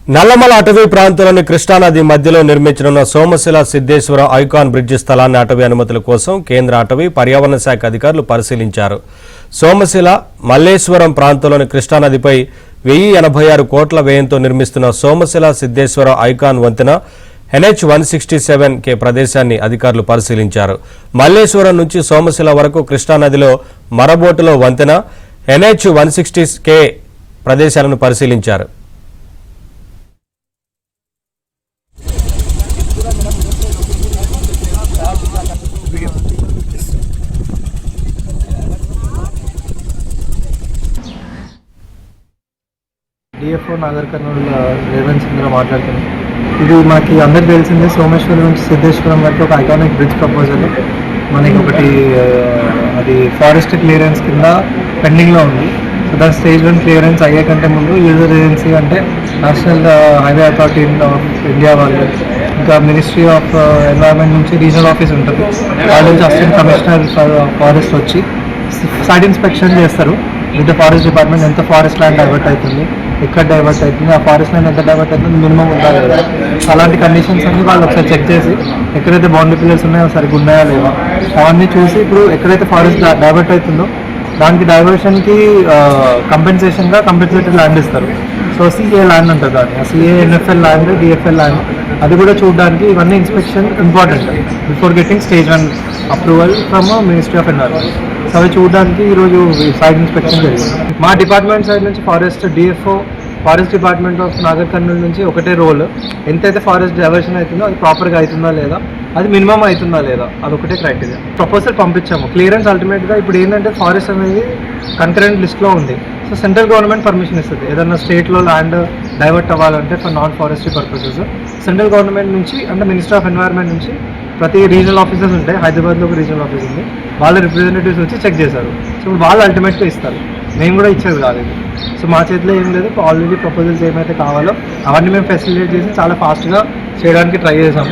నల్లమల అటవీ ప్రాంతంలోని కృష్ణానది మధ్యలో నిర్మించనున్న సోమశిల సిద్ధేశ్వరం ఐకాన్ బ్రిడ్జి స్థలాన్ని అటవీ అనుమతుల కోసం కేంద్ర అటవీ పర్యావరణ శాఖ అధికారులు పరిశీలించారు. సోమశిల మల్లేశ్వరం ప్రాంతంలోని కృష్ణానదిపై 1086 కోట్ల వ్యయంతో నిర్మిస్తున్న సోమశిల సిద్ధేశ్వరం ఐకాన్ వంతెన NH-167K ప్రదేశాన్ని అధికారులు పరిశీలించారు. మల్లేశ్వరం నుంచి సోమశిల వరకు కృష్ణానదిలో మరబోటులో వంతెన NH-160K ప్రదేశాలను పరిశీలించారు. DFO నాగర్ కర్నూలు రేవంత్ సింగ్ మాట్లాడుతున్నాను. ఇది మనకి అందరికి తెలిసిందే, సోమేశ్వరం నుంచి సిద్ధేశ్వరం వరకు ఒక ఐకానిక్ బ్రిడ్జ్ ప్రపోజల్ మనకి ఒకటి అది ఫారెస్ట్ క్లియరెన్స్ కింద పెండింగ్లో ఉంది. సో దాని స్టేజ్ 1 క్లియరెన్స్ అయ్యే కంటే ముందు యూజర్ ఏజెన్సీ అంటే national highway authority of India వాళ్ళు, ఇంకా మినిస్ట్రీ ఆఫ్ ఎన్వైరన్మెంట్ నుంచి రీజనల్ ఆఫీస్ ఉంటుంది, వాళ్ళ నుంచి అసిస్టెంట్ కమిషనర్ ఫారెస్ట్ వచ్చి సైట్ ఇన్స్పెక్షన్ చేస్తారు. విత్ ఫారెస్ట్ డిపార్ట్మెంట్ ఎంత ఫారెస్ట్ ల్యాండ్ డైవర్ట్ అవుతుంది, ఎక్కడ డైవర్ట్ అవుతుంది, ఆ ఫారెస్ట్ ల్యాండ్ ఎంత డైవర్ట్ అవుతుంది, మినిమం ఉండాలి లేదా, అలాంటి కండిషన్స్ అన్ని వాళ్ళు ఒకసారి చెక్ చేసి ఎక్కడైతే బౌండరీ పిల్లర్స్ ఉన్నాయో సరిగ్గా ఉన్నాయా లేవా అవన్నీ చూసి ఇప్పుడు ఎక్కడైతే ఫారెస్ట్ డైవర్ట్ అవుతుందో దానికి డైవర్షన్కి కంపెన్సేషన్గా కంపెన్సేటెడ్ ల్యాండ్ ఇస్తారు. సో CA ల్యాండ్ ఉంటుంది, దాన్ని CA NFL land, DFL land, అది కూడా చూడడానికి ఇవన్నీ inspection important before getting stage 1 approval from ministry of environment. So అవి చూడడానికి ఈరోజు సైట్ ఇన్స్పెక్షన్ జరిగింది. మా డిపార్ట్మెంట్ సైడ్ నుంచి forest DFO, forest department of Nagar Kurnool నుంచి ఒకటే రోల్, ఎంతైతే ఫారెస్ట్ డైవర్షన్ అవుతుందో అది ప్రాపర్గా అవుతుందా లేదా, అది మినిమం అవుతుందా లేదా, అది ఒకటే క్రైటీరియా. ప్రపోజల్ పంపించాము. క్లియరెన్స్ అల్టిమేట్గా ఇప్పుడు ఏంటంటే ఫారెస్ట్ అనేది కన్కరెంట్ లిస్ట్లో ఉంది. సో సెంట్రల్ గవర్నమెంట్ పర్మిషన్ ఇస్తుంది ఏదన్నా స్టేట్లో ల్యాండ్ డైవర్ట్ అవ్వాలంటే for non forestry purposes. Central government నుంచి అంటే మినిస్టర్ ఆఫ్ ఎన్వైరన్మెంట్ నుంచి ప్రతి రీజనల్ ఆఫీసర్స్ ఉంటాయి, హైదరాబాద్లో ఒక రీజనల్ ఆఫీస్ ఉంది, వాళ్ళ రిప్రజెంటేటివ్స్ వచ్చి చెక్ చేశారు. సో వాళ్ళు అల్టిమేట్గా ఇస్తారు, మేము కూడా ఇచ్చేది కాదు ఇది. సో మా చేతిలో ఏం లేదు, ఆల్రెడీ ప్రపోజల్స్ ఏమైతే కావాలో అవన్నీ మేము ఫెసిలిటేట్ చేసి చాలా ఫాస్ట్గా చేయడానికి ట్రై చేసాం.